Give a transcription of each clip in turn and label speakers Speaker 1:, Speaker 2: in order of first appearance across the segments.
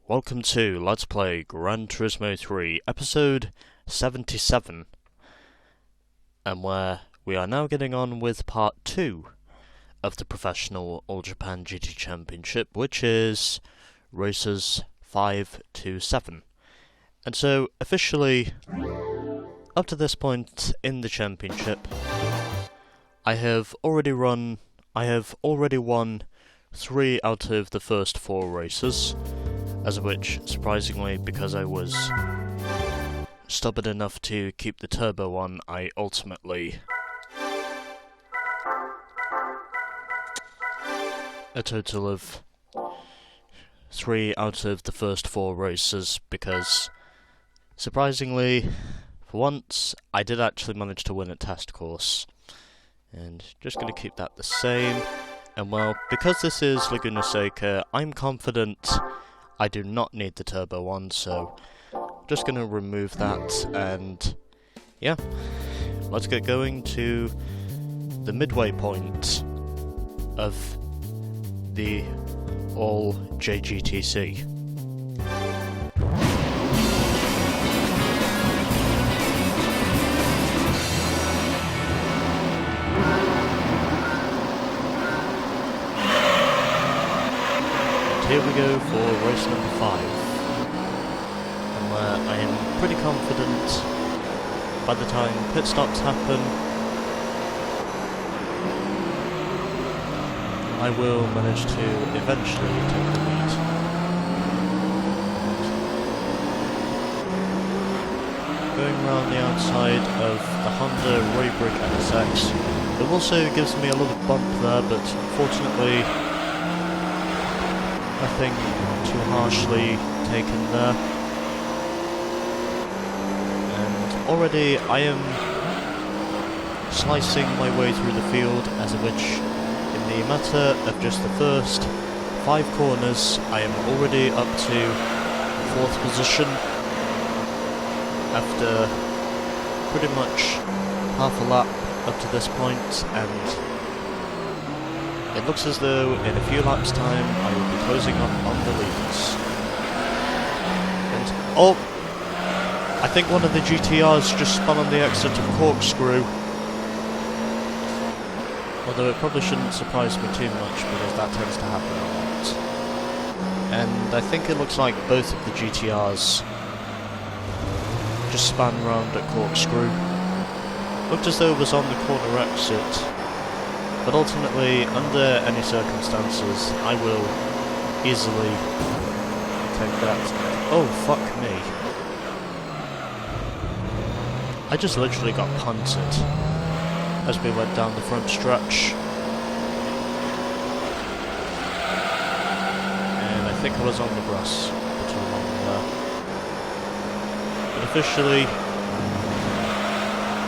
Speaker 1: welcome to Let's Play Gran Turismo 3, episode 77, and where we are now getting on with part 2 of the Professional All Japan GT Championship, which is races 5 to 7. And so, officially, up to this point in the championship, I have already won 3 out of the first 4 races, as of which, surprisingly, because I was stubborn enough to keep the turbo one, I ultimately a total of 3 out of the first 4 races, because surprisingly, for once, I did actually manage to win a test course. And just going to keep that the same. And well, because this is Laguna Seca, I'm confident I do not need the turbo one, so just going to remove that, and yeah, let's get going to the midway point of the all JGTC. Here we go for race number 5, and where I am pretty confident by the time pit stops happen, I will manage to eventually take the lead. Going around the outside of the Honda Raybrick NSX, it also gives me a little bump there, but fortunately nothing too harshly taken there. And already I am slicing my way through the field, as of which in the matter of just the first 5 corners I am already up to 4th position after pretty much half a lap up to this point, and it looks as though in a few laps' time I will be closing up on the leaders. And oh, I think one of the GTRs just spun on the exit of Corkscrew. Although it probably shouldn't surprise me too much, because that tends to happen a lot. And I think it looks like both of the GTRs just span round at Corkscrew. Looked as though it was on the corner exit. But ultimately, under any circumstances, I will easily take that. Oh, fuck me. I just literally got punted as we went down the front stretch. And I think I was on the grass for too long there. But officially,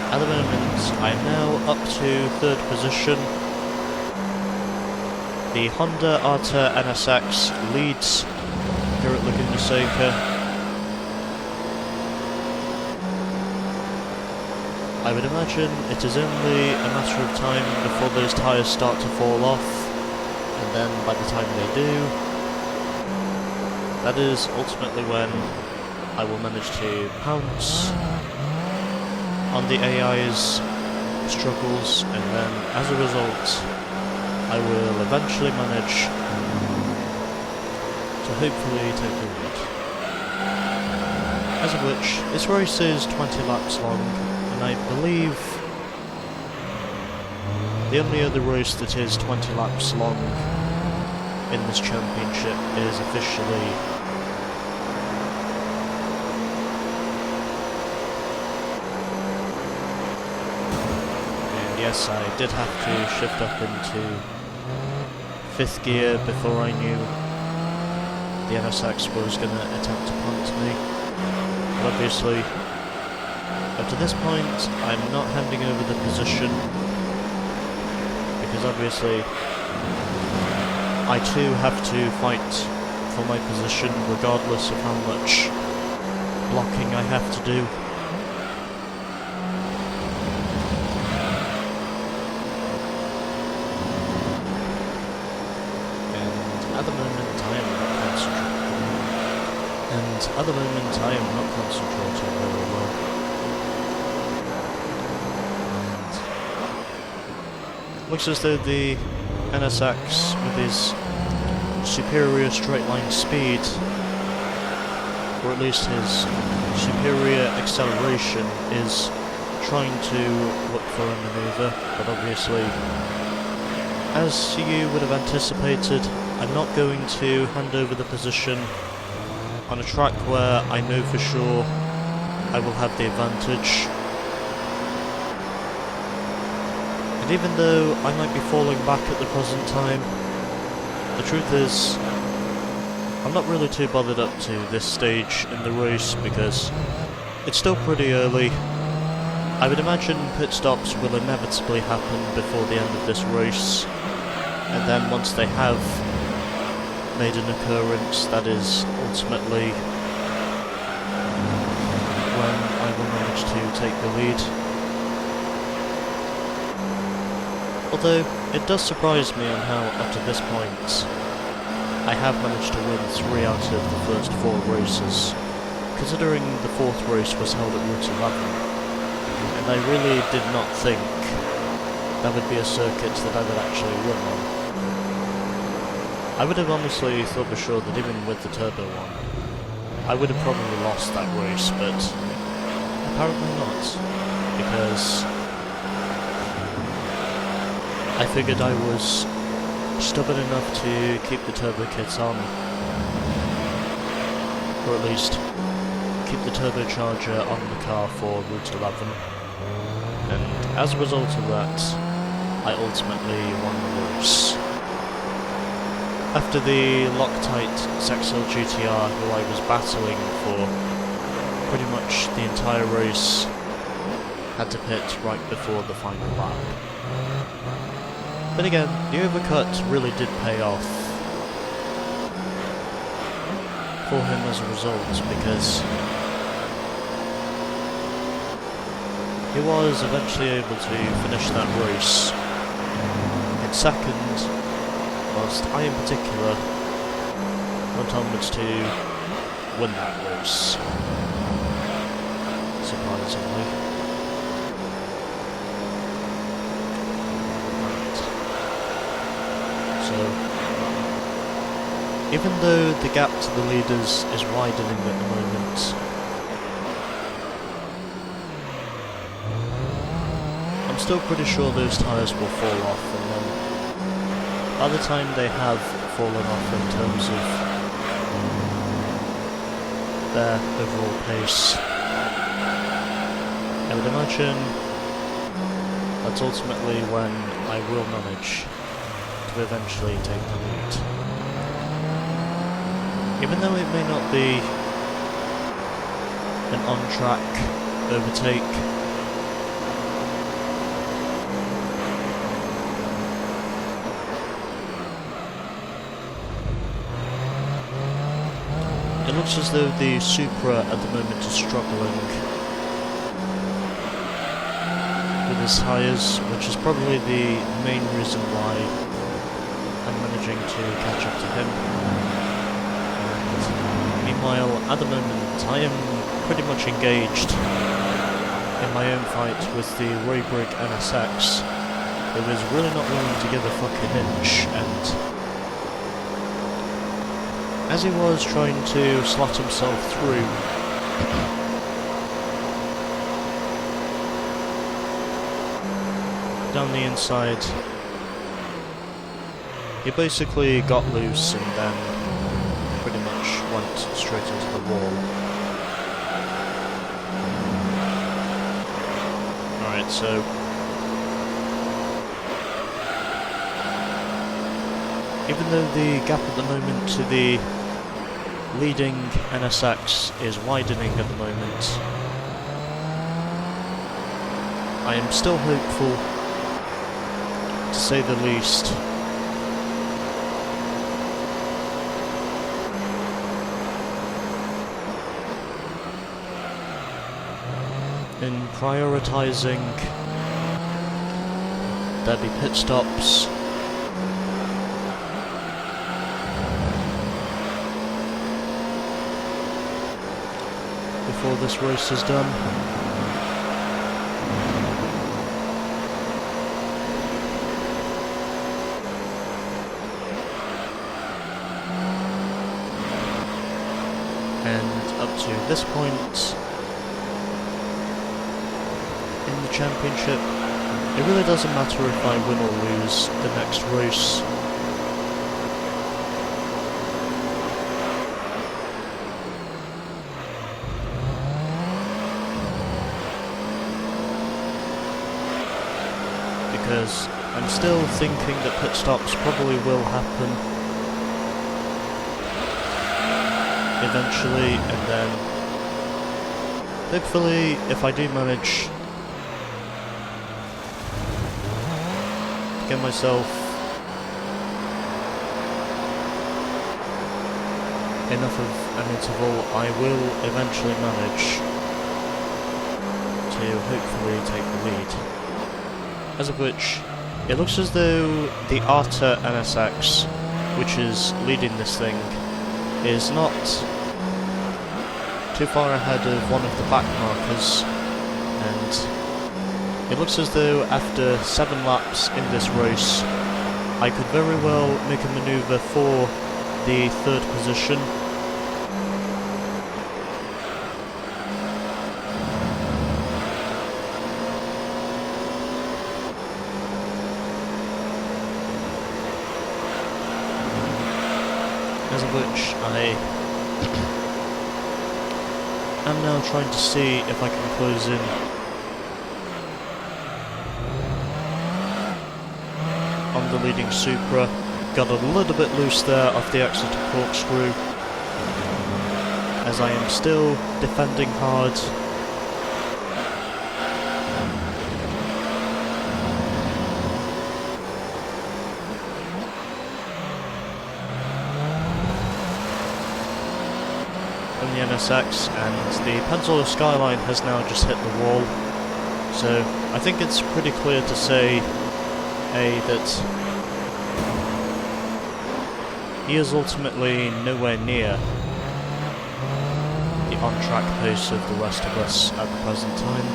Speaker 1: at the moment, I am now up to 3rd position. The Honda Arta NSX leads here at Laguna Seca. I would imagine it is only a matter of time before those tyres start to fall off, and then by the time they do, that is ultimately when I will manage to pounce on the AI's struggles, and then as a result I will eventually manage to hopefully take the lead. As of which, this race is 20 laps long, and I believe the only other race that is 20 laps long in this championship is officially yes, I did have to shift up into 5th gear before I knew the NSX was going to attempt to punt me. But obviously, up to this point, I'm not handing over the position, because obviously I too have to fight for my position regardless of how much blocking I have to do. At the moment, I am not concentrating at the moment I am not concentrating very well. Looks as though the NSX, with his superior straight line speed, or at least his superior acceleration, is trying to look for a maneuver, but obviously, as you would have anticipated, I'm not going to hand over the position on a track where I know for sure I will have the advantage. And even though I might be falling back at the present time, the truth is, I'm not really too bothered up to this stage in the race because it's still pretty early. I would imagine pit stops will inevitably happen before the end of this race, and then once they have made an occurrence, that is ultimately when I will manage to take the lead. Although, it does surprise me on how, up to this point, I have managed to win 3 out of the first 4 races, considering the 4th race was held at Route 11, and I really did not think that would be a circuit that I would actually win on. I would have honestly thought for sure that even with the turbo one, I would have probably lost that race, but apparently not, because I figured I was stubborn enough to keep the turbo kit on, or at least keep the turbocharger on the car for Route 11, and as a result of that, I ultimately won the race. After the Loctite Sexel GTR, who I was battling for pretty much the entire race, had to pit right before the final lap. But again, the overcut really did pay off for him as a result, because he was eventually able to finish that race in second, whilst I in particular went onwards to win that race, surprisingly. So, even though the gap to the leaders is widening at the moment, I'm still pretty sure those tyres will fall off, and then by the time they have fallen off in terms of their overall pace, I would imagine that's ultimately when I will manage to eventually take the lead. Even though it may not be an on-track overtake, it looks as though the Supra at the moment is struggling with his tyres, which is probably the main reason why I'm managing to catch up to him. And meanwhile, at the moment, I am pretty much engaged in my own fight with the Raybrig NSX, who is really not willing to give a fucking inch, and as he was trying to slot himself through, down the inside, he basically got loose and then pretty much went straight into the wall. Alright, so even though the gap at the moment to the leading NSX is widening at the moment, I am still hopeful, to say the least. In prioritising there'll be pit stops, before this race is done. And up to this point in the championship, it really doesn't matter if I win or lose the next race. Because I'm still thinking that pit stops probably will happen eventually, and then hopefully if I do manage to get myself enough of an interval, I will eventually manage to hopefully take the lead. As of which, it looks as though the Arta NSX, which is leading this thing, is not too far ahead of one of the back markers, and it looks as though after 7 laps in this race, I could very well make a manoeuvre for the 3rd position. As of which I am now trying to see if I can close in on the leading Supra. Got a little bit loose there off the exit of corkscrew, as I am still defending hard. The NSX, and the Peninsula skyline has now just hit the wall, so I think it's pretty clear to say that he is ultimately nowhere near the on-track pace of the rest of us at the present time.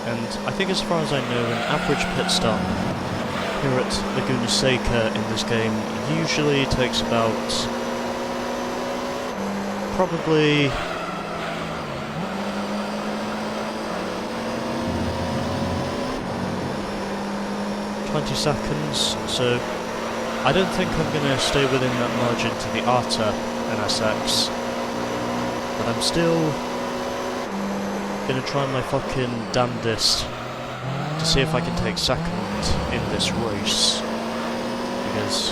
Speaker 1: And I think, as far as I know, an average pit stop here at Laguna Seca in this game usually takes about probably 20 seconds, so I don't think I'm going to stay within that margin to the Arta NSX, but I'm still going to try my fucking damnedest to see if I can take 2nd in this race, because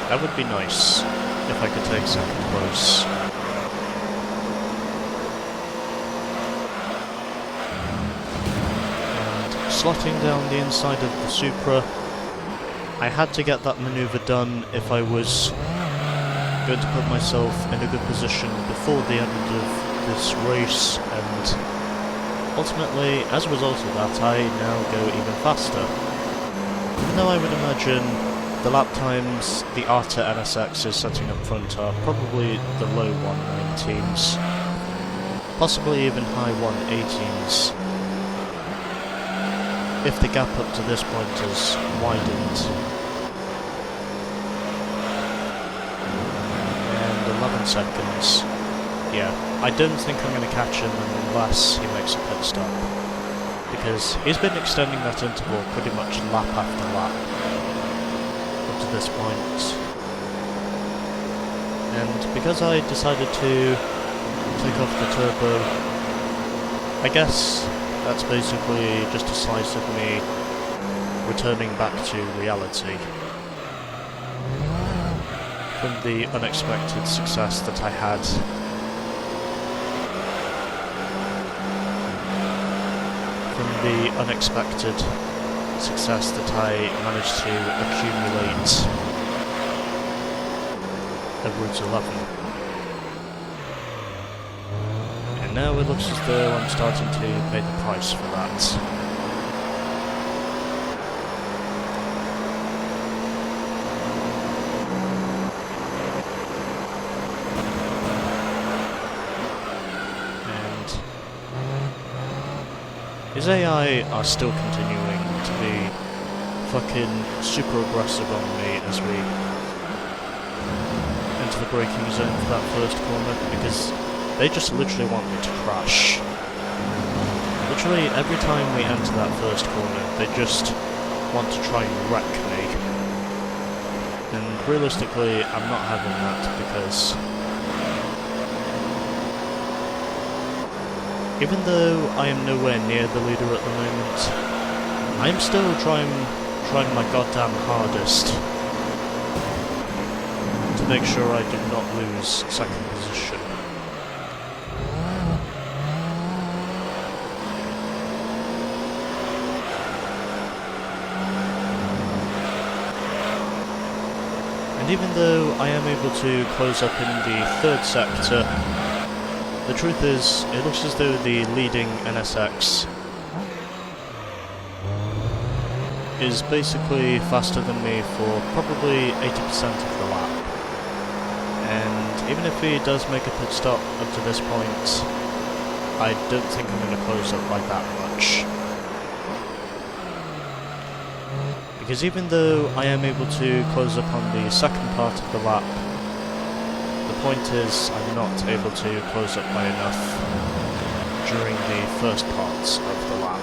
Speaker 1: that would be nice if I could take 2nd place. And slotting down the inside of the Supra, I had to get that manoeuvre done if I was going to put myself in a good position before the end of this race, and ultimately, as a result of that, I now go even faster. Even though I would imagine the lap times the Arta NSX is setting up front are probably the low 119s, possibly even high 118s, if the gap up to this point has widened. And 11 seconds. Yeah, I don't think I'm going to catch him unless he makes a pit stop, because he's been extending that interval pretty much lap after lap up to this point. And because I decided to take off the turbo, I guess that's basically just a slice of me returning back to reality from the unexpected success that I had the unexpected success that I managed to accumulate at Route 11. And now it looks as though I'm starting to pay the price for that. his AI are still continuing to be fucking super aggressive on me as we enter the braking zone for that first corner, because they just literally want me to crash. Literally every time we enter that first corner, they just want to try and wreck me. And realistically, I'm not having that, because even though I am nowhere near the leader at the moment, I am still trying my goddamn hardest to make sure I do not lose second position. And even though I am able to close up in the third sector, the truth is, it looks as though the leading NSX is basically faster than me for probably 80% of the lap. And even if he does make a pit stop up to this point, I don't think I'm going to close up by that much. Because even though I am able to close up on the second part of the lap, the point is I'm not able to close up by enough during the first parts of the lap.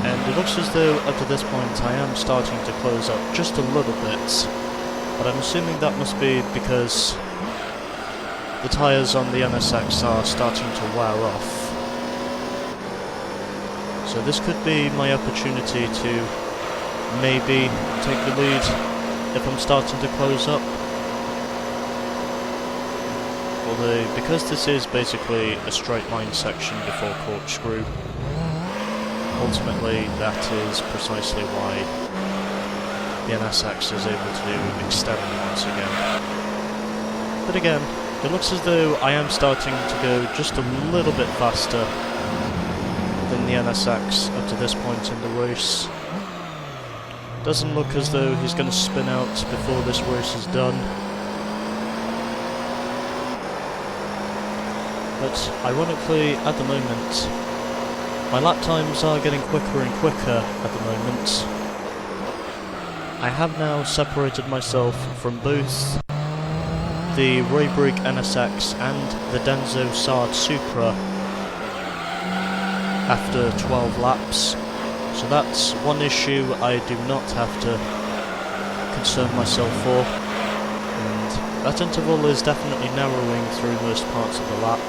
Speaker 1: And it looks as though up to this point I am starting to close up just a little bit, but I'm assuming that must be because the tyres on the NSX are starting to wear off. So this could be my opportunity to maybe take the lead if I'm starting to close up. Although, because this is basically a straight line section before corkscrew, ultimately that is precisely why the NSX is able to extend once again. But again, it looks as though I am starting to go just a little bit faster than the NSX up to this point in the race. Doesn't look as though he's going to spin out before this race is done. But ironically, at the moment, my lap times are getting quicker and quicker at the moment. I have now separated myself from both the Raybrig NSX and the Denso Sard Supra after 12 laps. So that's one issue I do not have to concern myself for, and that interval is definitely narrowing through most parts of the lap.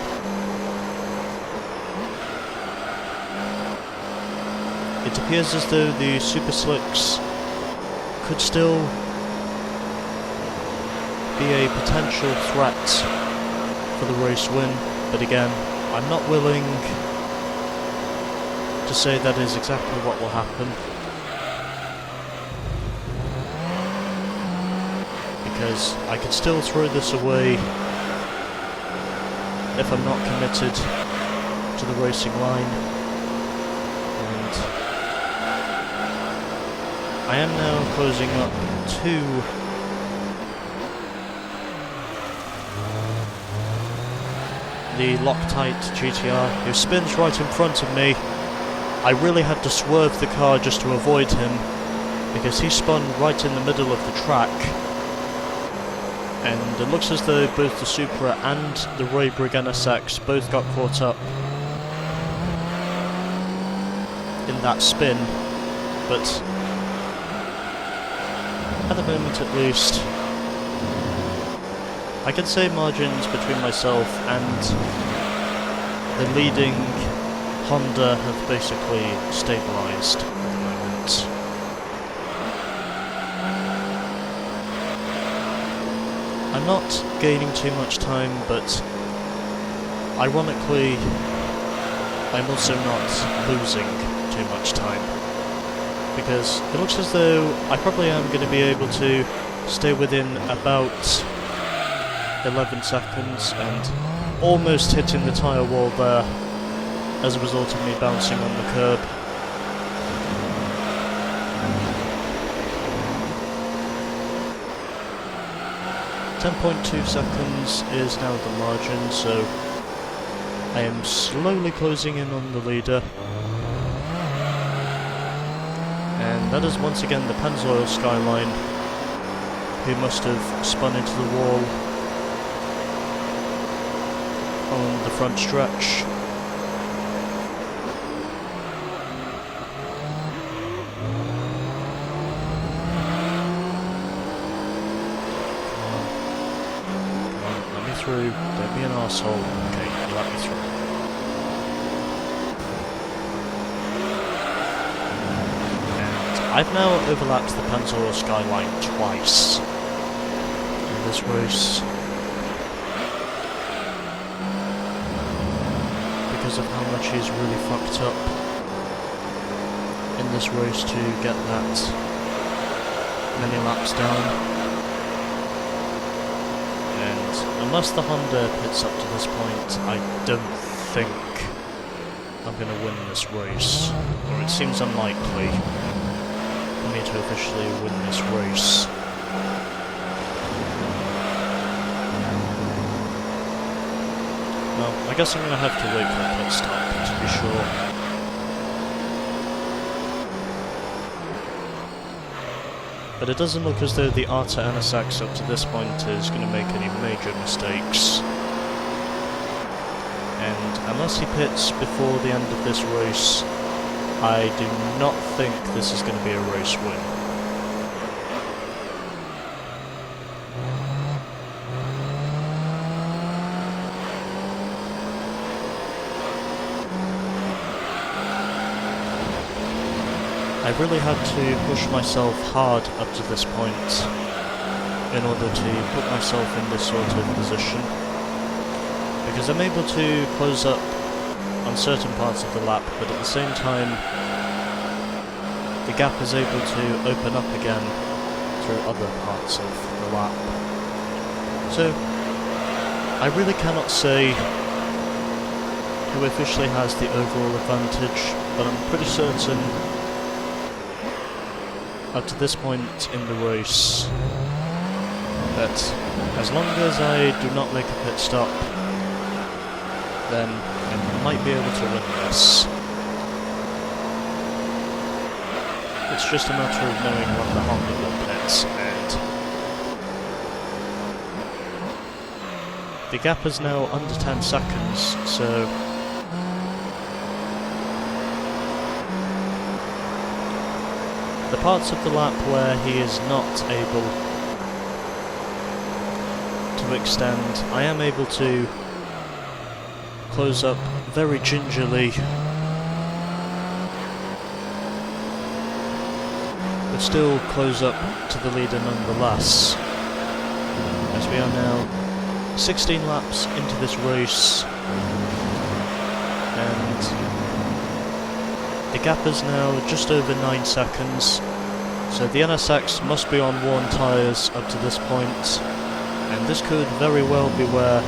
Speaker 1: It appears as though the Super Slicks could still be a potential threat for the race win, but again, I'm not willing to say that is exactly what will happen, because I could still throw this away if I'm not committed to the racing line. And I am now closing up to the Loctite GTR, who spins right in front of me. I really had to swerve the car just to avoid him, because he spun right in the middle of the track. And it looks as though both the Supra and the Raybrig NSX both got caught up in that spin, but at the moment at least, I can say margins between myself and the leading Honda have basically stabilised at the moment. I'm not gaining too much time, but ironically, I'm also not losing too much time, because it looks as though I probably am going to be able to stay within about 11 seconds and almost hitting the tyre wall there as a result of me bouncing on the curb. .2 seconds is now the margin, so I am slowly closing in on the leader. And that is once again the Pennzoil Skyline, who must have spun into the wall on the front stretch. Through, don't be an arsehole. Okay, you let me through. And I've now overlapped the Pennzoil Skyline twice in this race because of how much he's really fucked up in this race to get that many laps down. Unless the Honda pits up to this point, I don't think I'm going to win this race. Or it seems unlikely for me to officially win this race. Well, I guess I'm going to have to wait for a pit stop to be sure. But it doesn't look as though the Arta NSX up to this point is going to make any major mistakes. And unless he pits before the end of this race, I do not think this is going to be a race win. I've really had to push myself hard up to this point in order to put myself in this sort of position, because I'm able to close up on certain parts of the lap, but at the same time the gap is able to open up again through other parts of the lap. So I really cannot say who officially has the overall advantage, but I'm pretty certain up to this point in the race that as long as I do not make a pit stop, then I might be able to win this. It's just a matter of knowing when the Honda will pit, and the gap is now under 10 seconds, so the parts of the lap where he is not able to extend, I am able to close up very gingerly, but still close up to the leader nonetheless, as we are now 16 laps into this race, and the gap is now just over 9 seconds, so the NSX must be on worn tyres up to this point, and this could very well be where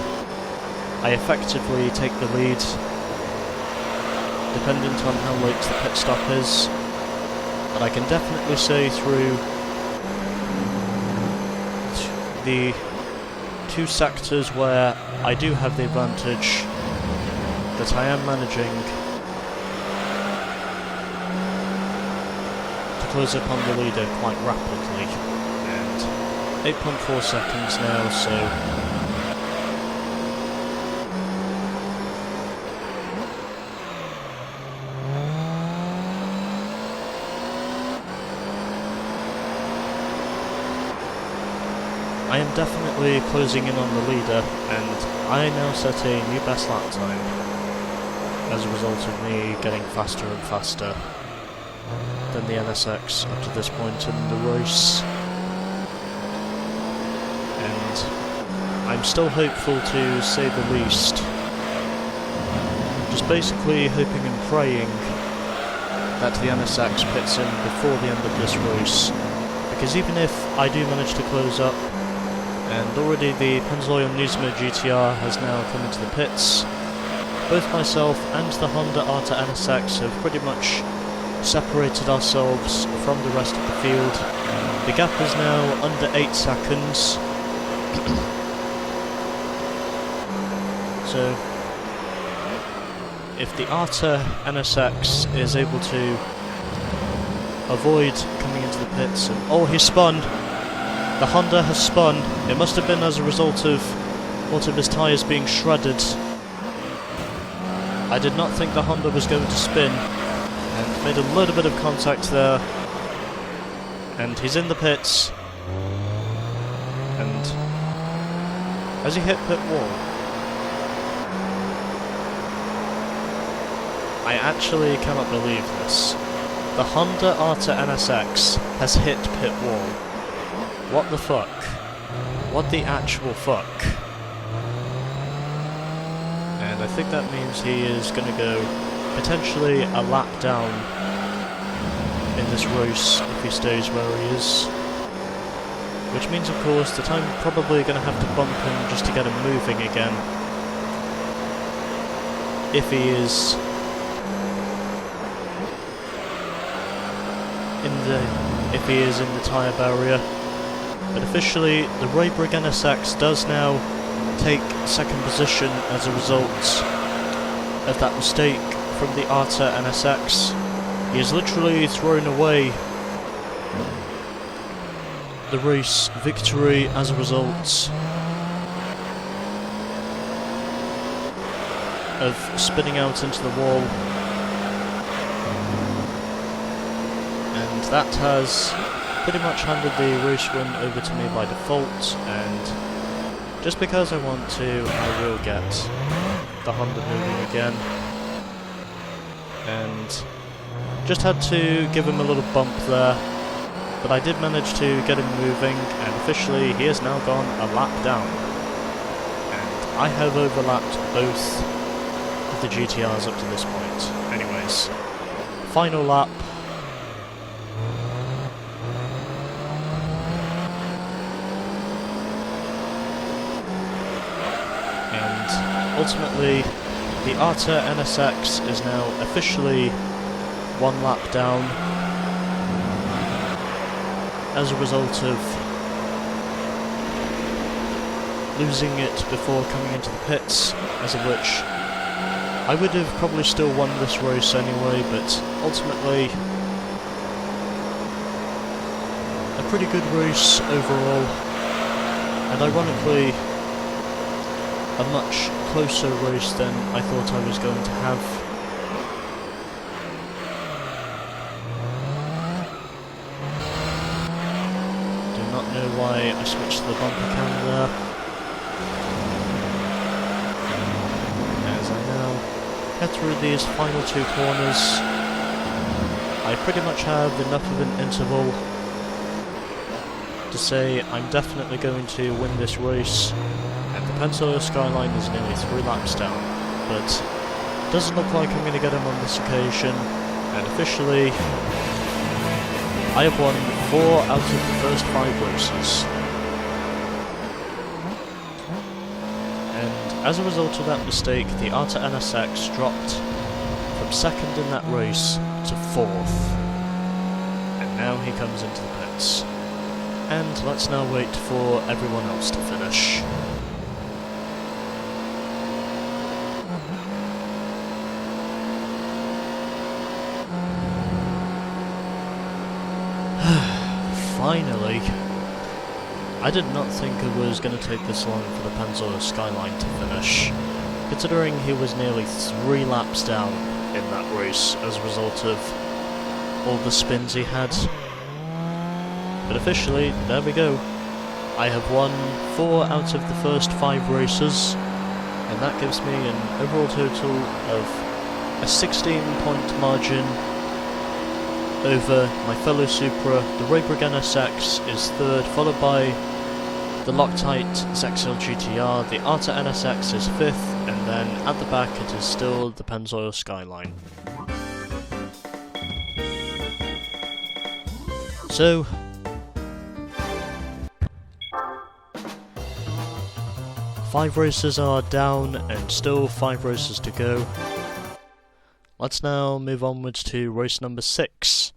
Speaker 1: I effectively take the lead, dependent on how late the pit stop is. But I can definitely say through the two sectors where I do have the advantage that I am managing to close up on the leader quite rapidly, and 8.4 seconds now, so I am definitely closing in on the leader, and I now set a new best lap time as a result of me getting faster and faster than the NSX up to this point in the race. And I'm still hopeful, to say the least. Just basically hoping and praying that the NSX pits in before the end of this race, because even if I do manage to close up, and already the Pennzoil GTR has now come into the pits, both myself and the Honda Arta NSX have pretty much separated ourselves from the rest of the field. The gap is now under 8 seconds. So if the Arta NSX is able to avoid coming into the pits and... Oh, he spun! The Honda has spun. It must have been as a result of one of his tyres being shredded. I did not think the Honda was going to spin, and made a little bit of contact there. And he's in the pits. And has he hit pit wall? I actually cannot believe this. The Honda Arta NSX has hit pit wall. What the fuck? What the actual fuck? And I think that means he is going to go potentially a lap down in this race if he stays where he is. Which means, of course, that I'm probably going to have to bump him just to get him moving again. If he is in the tyre barrier. But officially, the Raybrigg NSX does now take second position as a result of that mistake from the Arta NSX. He has literally thrown away the race victory as a result of spinning out into the wall. And that has pretty much handed the race win over to me by default, and just because I want to, I will get the Honda moving again. And just had to give him a little bump there, but I did manage to get him moving, and officially he has now gone a lap down. And I have overlapped both of the GTRs up to this point. Anyways, final lap. And ultimately, the Arta NSX is now officially one lap down as a result of losing it before coming into the pits, as of which I would have probably still won this race anyway, but ultimately a pretty good race overall, and ironically a much closer race than I thought I was going to have. Do not know why I switched to the bumper cam there. As I now head through these final two corners, I pretty much have enough of an interval to say I'm definitely going to win this race. And the Pensacola Skyline is nearly 3 laps down, but doesn't look like I'm going to get him on this occasion, and officially I have won 4 out of the first 5 races. And as a result of that mistake, the Arta NSX dropped from 2nd in that race to 4th, and now he comes into the pits. And let's now wait for everyone else to finish. Finally. I did not think it was going to take this long for the Pensacola Skyline to finish, considering he was nearly 3 laps down in that race as a result of all the spins he had. But officially, there we go. I have won 4 out of the first 5 races, and that gives me an overall total of a 16-point margin over my fellow Supra. The Raybrigg NSX is 3rd, followed by the Loctite Zexel GTR. The Arta NSX is 5th, and then at the back it is still the Pennzoil Skyline. So, five races are down, and still 5 races to go. Let's now move onwards to race number 6,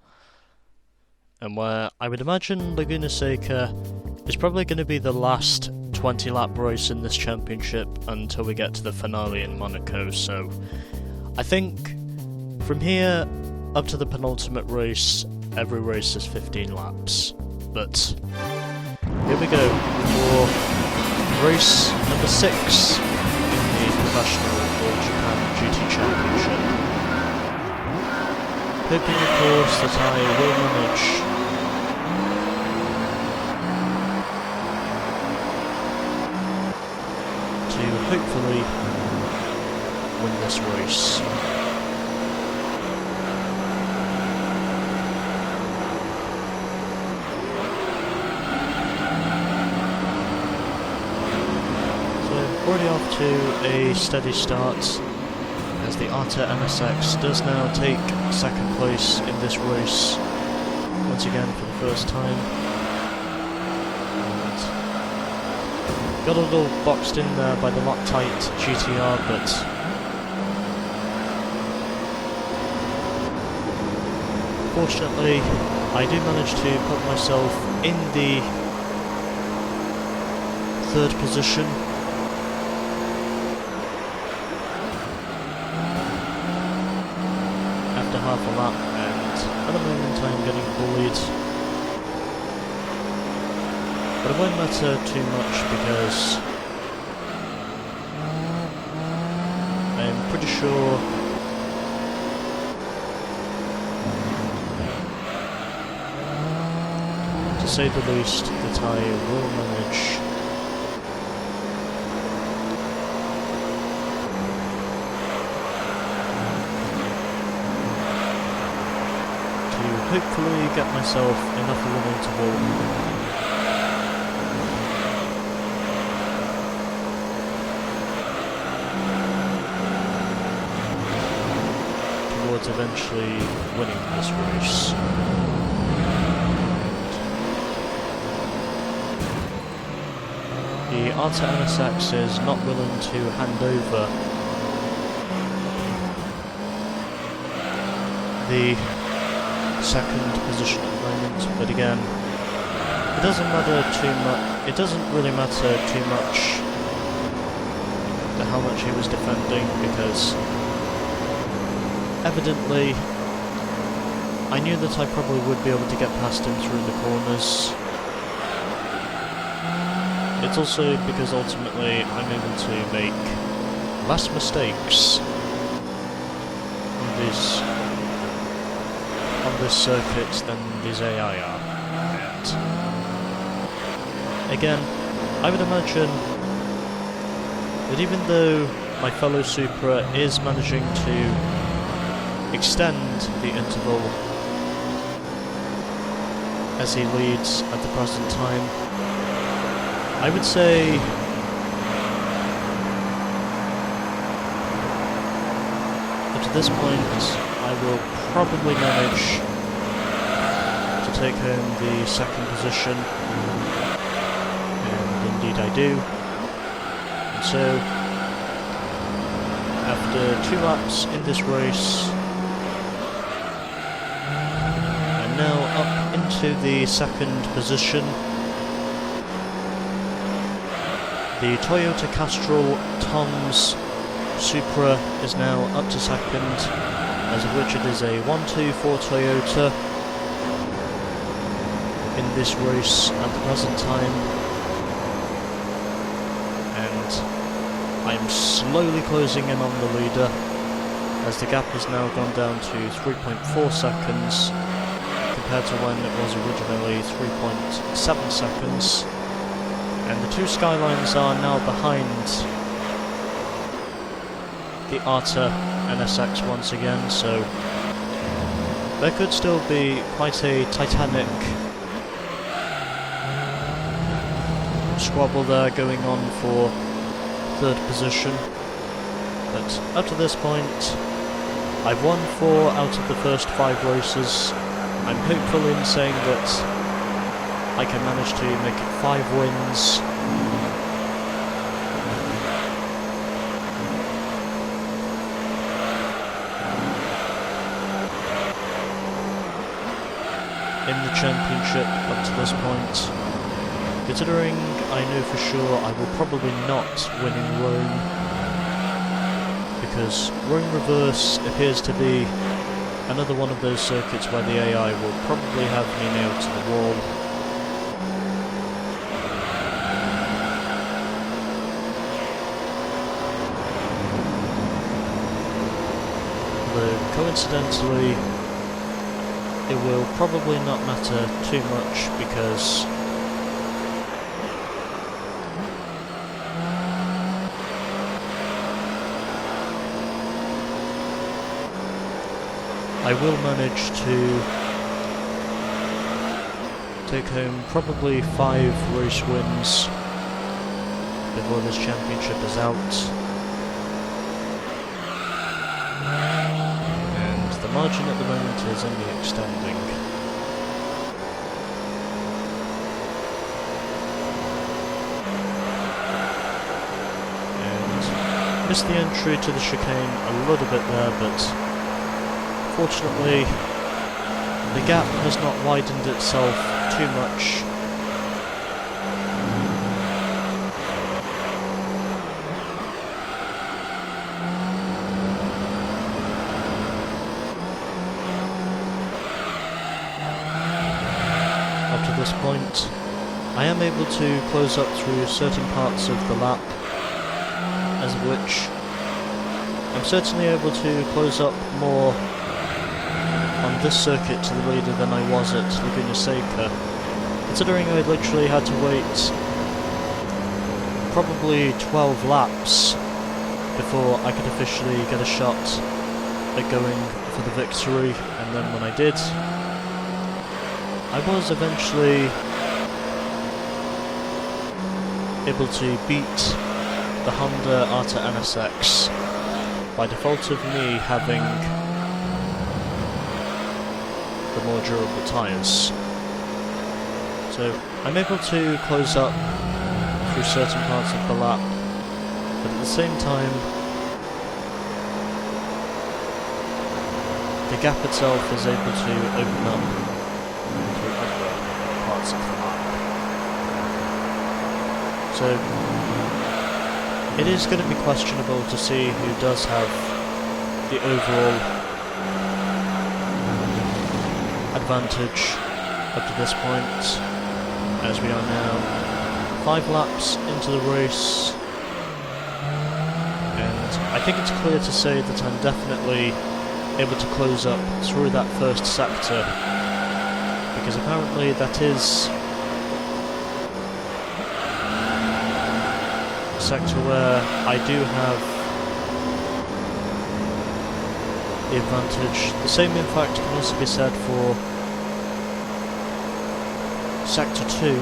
Speaker 1: and where I would imagine Laguna Seca is probably going to be the last 20 lap race in this championship until we get to the finale in Monaco, so I think from here up to the penultimate race, every race is 15 laps. But here we go for race number 6 in the Professional All Japan GT Championship. Hoping, of course, that I will manage to hopefully win this race. Already off to a steady start, as the Arta NSX does now take second place in this race, once again for the first time. And got a little boxed in there by the Loctite GTR, but fortunately I do manage to put myself in the 3rd position. Half a lap, and at the moment I'm getting bullied, but it won't matter too much because I'm pretty sure to say the least that I will manage hopefully get myself enough of an interval towards eventually winning this race. The Arta NSX is not willing to hand over the second position at the moment, but again, it doesn't matter too much. It doesn't really matter too much how much he was defending, because evidently I knew that I probably would be able to get past him through the corners. It's also because ultimately I'm able to make less mistakes on this circuit than these AI are. And again, I would imagine that even though my fellow Supra is managing to extend the interval as he leads at the present time, I would say up to this point I will probably manage to take home the second position, and indeed I do. And so, after 2 laps in this race, I'm now up into the second position. The ToyotaCastrolTom'sSupra is now up to second, as of which it is a 1-2 for Toyota in this race at the present time, and I'm slowly closing in on the leader, as the gap has now gone down to 3.4 seconds compared to when it was originally 3.7 seconds, and the 2 Skylines are now behind the Arta NSX once again, so there could still be quite a titanic squabble there going on for 3rd position. But up to this point, I've won 4 out of the first 5 races. I'm hopeful in saying that I can manage to make it 5 wins. In the championship up to this point, considering I know for sure I will probably not win in Rome, because rowing reverse appears to be another one of those circuits where the AI will probably have me nailed to the wall. Although, coincidentally, it will probably not matter too much because I will manage to take home probably 5 race wins before this championship is out. And the margin at the moment is only extending. And missed the entry to the chicane a little bit there, but fortunately, the gap has not widened itself too much. Up to this point, I am able to close up through certain parts of the lap, as of which I'm certainly able to close up more on this circuit to the leader than I was at Laguna Seca, considering I literally had to wait probably 12 laps before I could officially get a shot at going for the victory, and then when I did, I was eventually able to beat the Honda Arta NSX by default of me having the more durable tyres. So I'm able to close up through certain parts of the lap, but at the same time the gap itself is able to open up through other parts of the lap. So it is going to be questionable to see who does have the overall advantage up to this point, as we are now 5 laps into the race, and I think it's clear to say that I'm definitely able to close up through that first sector, because apparently that is a sector where I do have the advantage. The same in fact can also be said for Sector 2.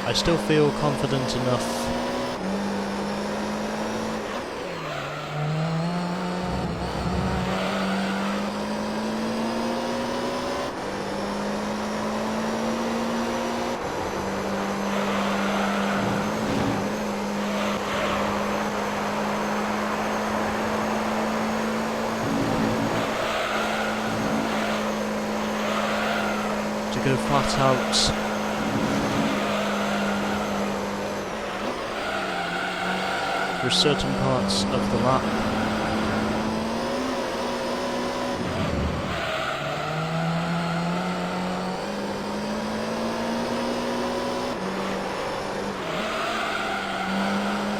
Speaker 1: I still feel confident enough to go flat out for certain parts of the lap.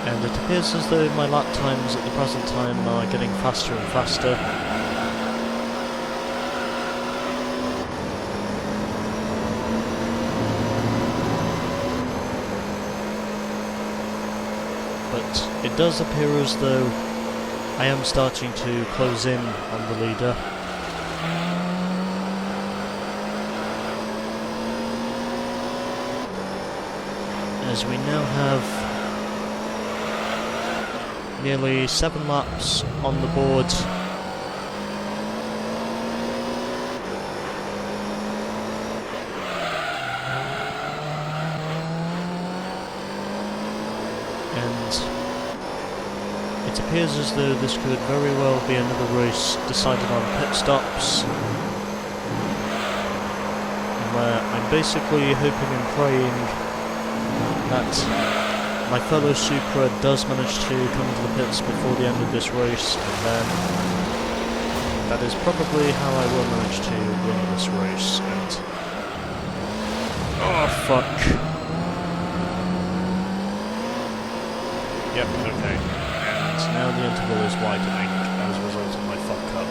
Speaker 1: And it appears as though my lap times at the present time are getting faster and faster. But it does appear as though I am starting to close in on the leader. As we now have nearly 7 laps on the board. appears as though this could very well be another race decided on pit stops, where I'm basically hoping and praying that my fellow Supra does manage to come to the pits before the end of this race, and then that is probably how I will manage to win this race. And oh fuck. Yep, okay. And now the interval is widening as a result of my fuck up.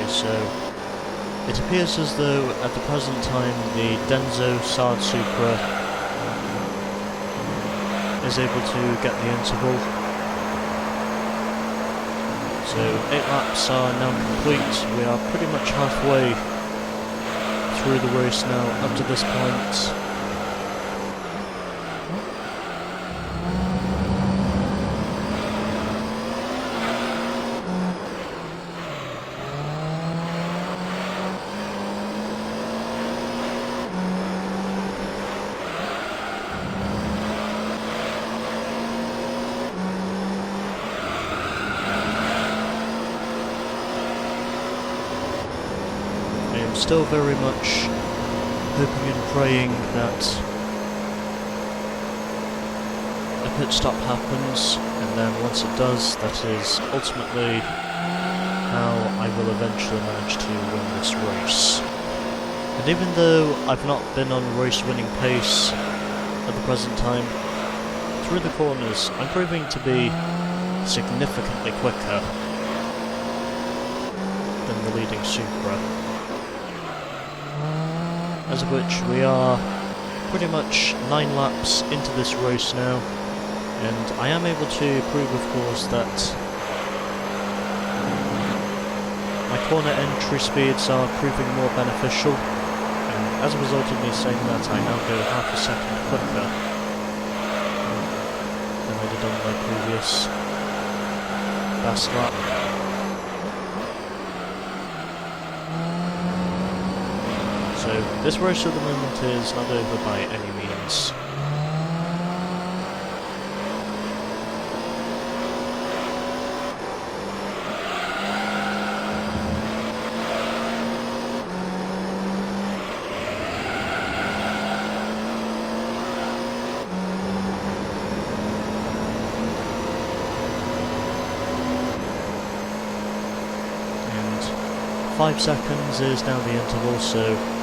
Speaker 1: So, it appears as though at the present time the Denso Sard Supra is able to get the interval. So 8 laps are now complete. We are pretty much halfway through the race now up to this point. Still very much hoping and praying that a pit stop happens, and then once it does, that is ultimately how I will eventually manage to win this race. And even though I've not been on race winning pace at the present time, through the corners I'm proving to be significantly quicker than the leading Supra. As of which we are pretty much 9 laps into this race now, and I am able to prove, of course, that my corner entry speeds are proving more beneficial, and as a result of me saying that, I now go half a second quicker than I did on my previous last lap. So this race at the moment is not over by any means. And 5 seconds is now the interval, so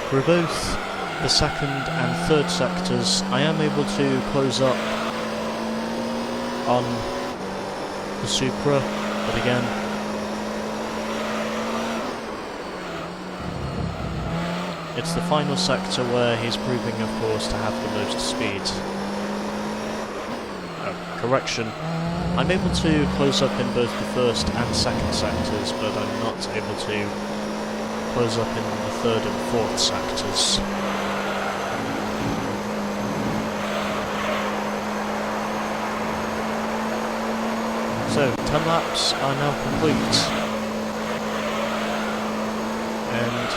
Speaker 1: for both the second and third sectors, I am able to close up on the Supra, but again, it's the final sector where he's proving, of course, to have the most speed. Oh, correction. I'm able to close up in both the first and second sectors, but I'm not able to close up in the third and fourth sectors. So, 10 laps are now complete, and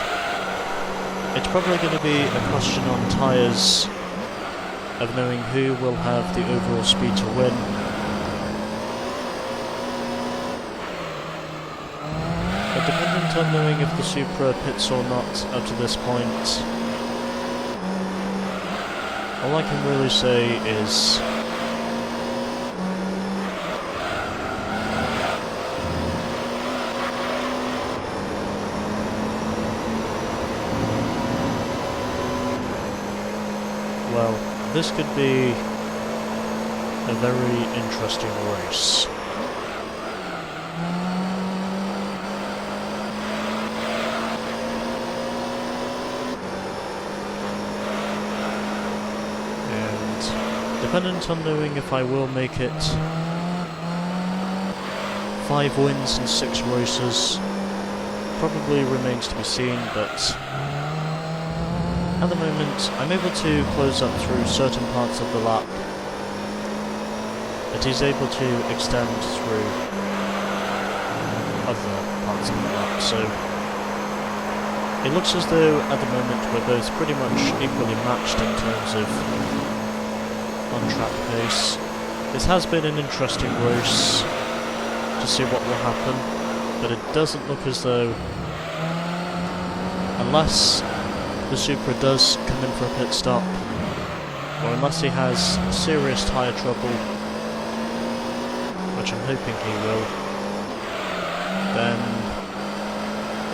Speaker 1: it's probably going to be a question on tyres of knowing who will have the overall speed to win. But dependent on knowing if the Supra pits or not up to this point, all I can really say is well, this could be a very interesting race. And dependent on knowing if I will make it 5 wins and 6 races probably remains to be seen, but at the moment I'm able to close up through certain parts of the lap, but he's able to extend through other parts of the lap, so it looks as though at the moment we're both pretty much equally matched in terms of on-track pace. This has been an interesting race to see what will happen, but it doesn't look as though, unless the Supra does come in for a pit stop, or unless he has serious tyre trouble, which I'm hoping he will, then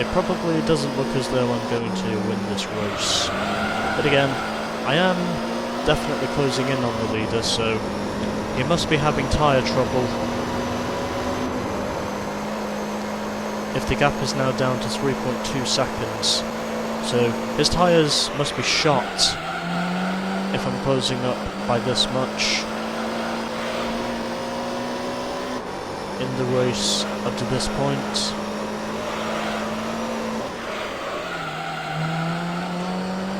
Speaker 1: it probably doesn't look as though I'm going to win this race. But again, I am definitely closing in on the leader, so he must be having tyre trouble if the gap is now down to 3.2 seconds. So his tyres must be shot if I'm closing up by this much in the race up to this point.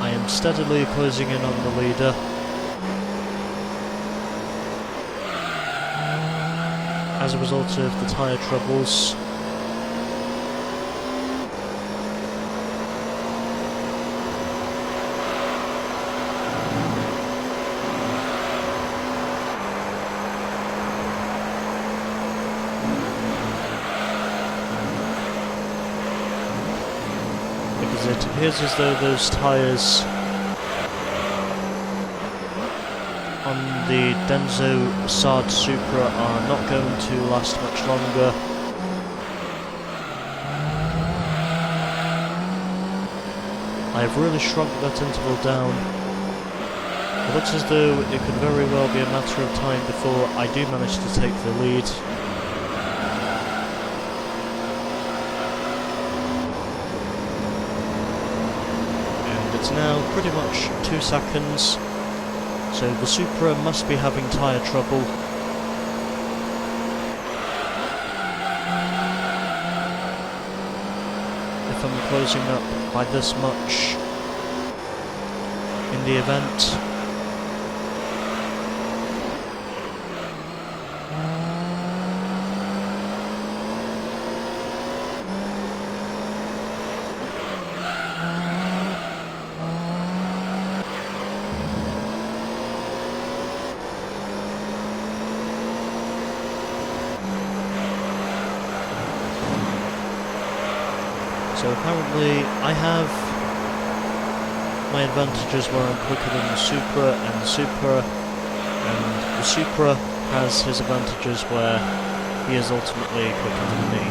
Speaker 1: I am steadily closing in on the leader. As a result of the tyre troubles. Because it appears as though those tyres on the Denso Sard Supra are not going to last much longer. I have really shrunk that interval down. It looks as though it could very well be a matter of time before I do manage to take the lead. And it's now pretty much 2 seconds. So the Supra must be having tyre trouble. If I'm closing up by this much in the event. So apparently I have my advantages where I'm quicker than the Supra, and the Supra has his advantages where he is ultimately quicker than me.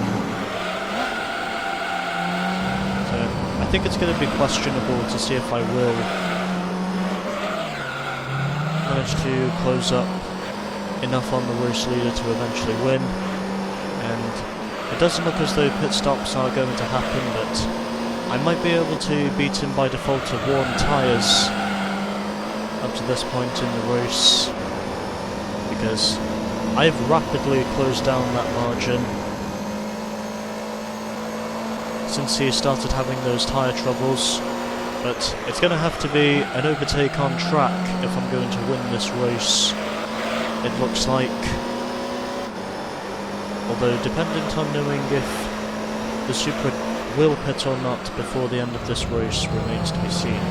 Speaker 1: So I think it's going to be questionable to see if I will manage to close up enough on the race leader to eventually win, and it doesn't look as though pit stops are going to happen, but I might be able to beat him by default of worn tyres up to this point in the race, because I've rapidly closed down that margin since he started having those tyre troubles, but it's going to have to be an overtake on track if I'm going to win this race, it looks like. Although dependent on knowing if the Supra will pit or not before the end of this race remains to be seen.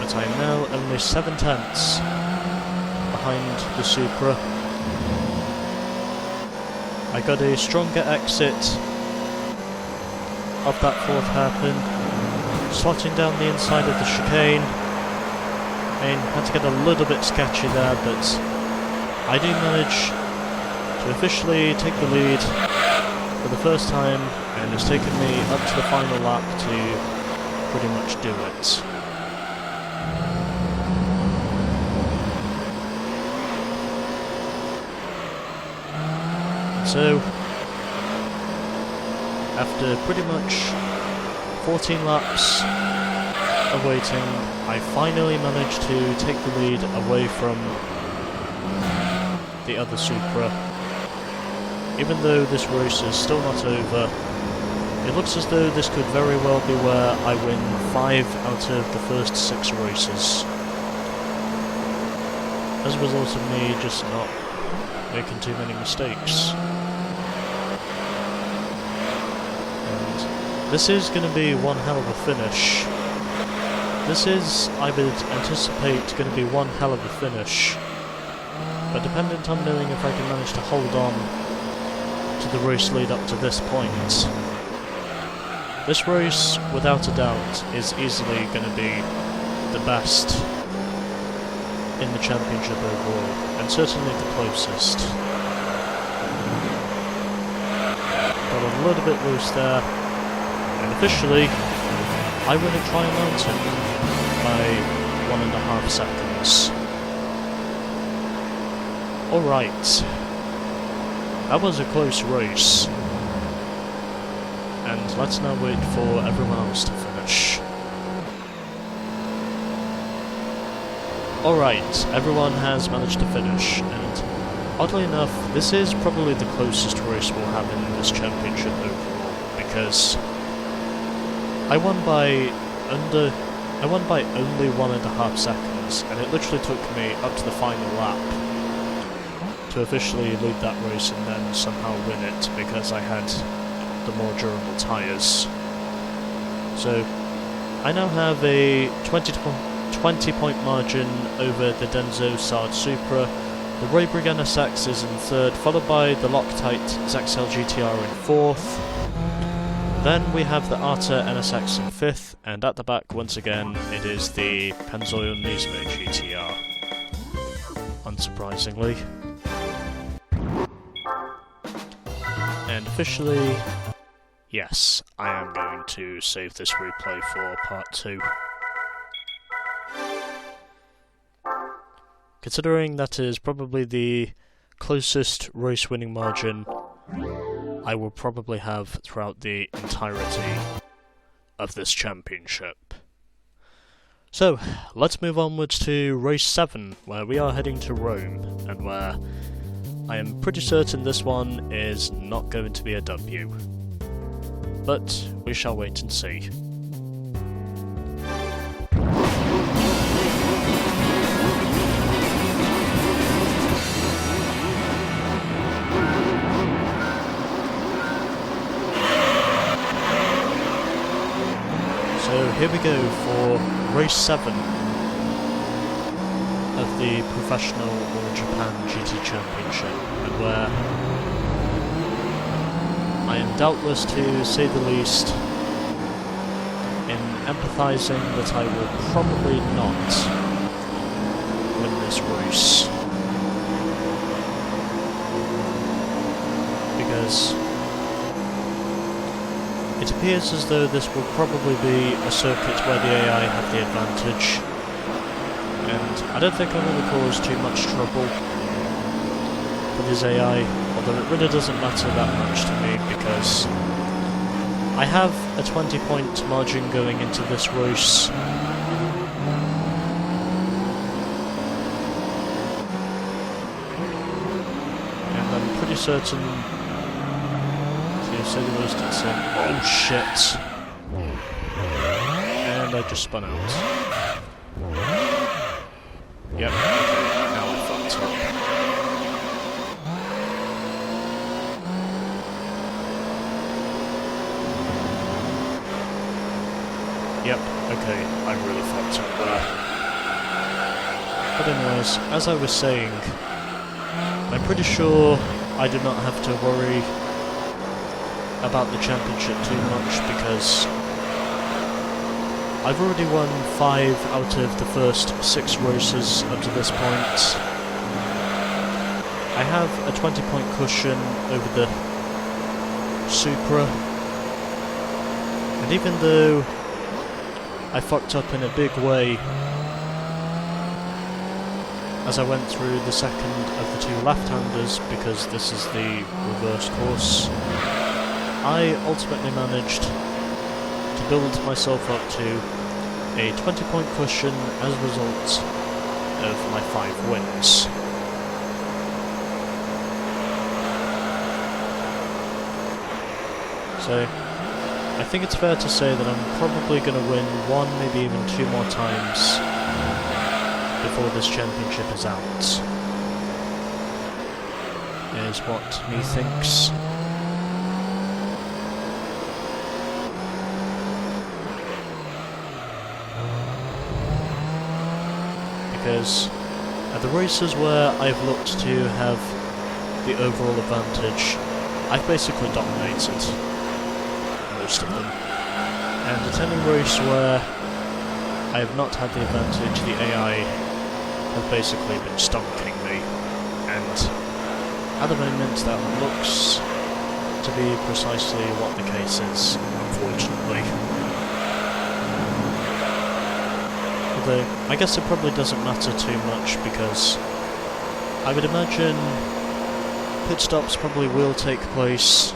Speaker 1: But I am now only 7/10 behind the Supra. I got a stronger exit of that 4th hairpin, slotting down the inside of the chicane. I mean, had to get a little bit sketchy there, but I do manage to officially take the lead for the first time, and it's taken me up to the final lap to pretty much do it. So, after pretty much 14 laps of waiting, I finally managed to take the lead away from the other Supra. Even though this race is still not over, it looks as though this could very well be where I win 5 out of the first 6 races, as a result of me just not making too many mistakes. And this is going to be one hell of a finish. This is, I would anticipate, going to be one hell of a finish, but dependent on knowing if I can manage to hold on to the race lead up to this point. This race, without a doubt, is easily going to be the best in the championship overall, and certainly the closest. Got a little bit loose there, and officially, I win at Tri Mountain by 1.5 seconds. Alright, that was a close race, and let's now wait for everyone else to finish. Alright, everyone has managed to finish, and oddly enough, this is probably the closest race we'll have in this championship overall, because I won by only 1.5 seconds, and it literally took me up to the final lap to officially lead that race and then somehow win it because I had the more durable tyres. So I now have a 20-point margin over the Denso Sard Supra. The Raybrigg NSX is in 3rd, followed by the Loctite ZXL GTR in 4th. Then we have the Arta NSX in 5th, and at the back once again it is the Pennzoil Nismo GTR. Unsurprisingly. And officially, yes, I am going to save this replay for part 2. Considering that is probably the closest race winning margin I will probably have throughout the entirety of this championship. So, let's move onwards to race 7, where we are heading to Rome, and where I am pretty certain this one is not going to be a W. But we shall wait and see. So here we go for race 7 of the Professional All Japan GT Championship, and where I am doubtless, to say the least, in empathising that I will probably not win this race. Because it appears as though this will probably be a circuit where the AI have the advantage, and I don't think I'm going to cause too much trouble with his AI, although it really doesn't matter that much to me because I have a 20-point margin going into this race. And I'm pretty certain to say the least it's oh shit. And I just spun out. Yep, okay, now I fucked up. Yep, okay, I really fucked up there. But anyways, as I was saying, I'm pretty sure I do not have to worry about the championship too much because I've already won 5 out of the first 6 races up to this point. I have a 20-point cushion over the Supra, and even though I fucked up in a big way as I went through the second of the two left-handers, because this is the reverse course, I ultimately managed to build myself up to a 20-point cushion as a result of my 5 wins. So, I think it's fair to say that I'm probably going to win 1, maybe even 2 more times before this championship is out, is what me thinks. Because at the races where I've looked to have the overall advantage, I've basically dominated most of them. And at any race where I have not had the advantage, the AI have basically been stonking me, and at the moment that looks to be precisely what the case is, unfortunately. Although, I guess it probably doesn't matter too much, because I would imagine pit stops probably will take place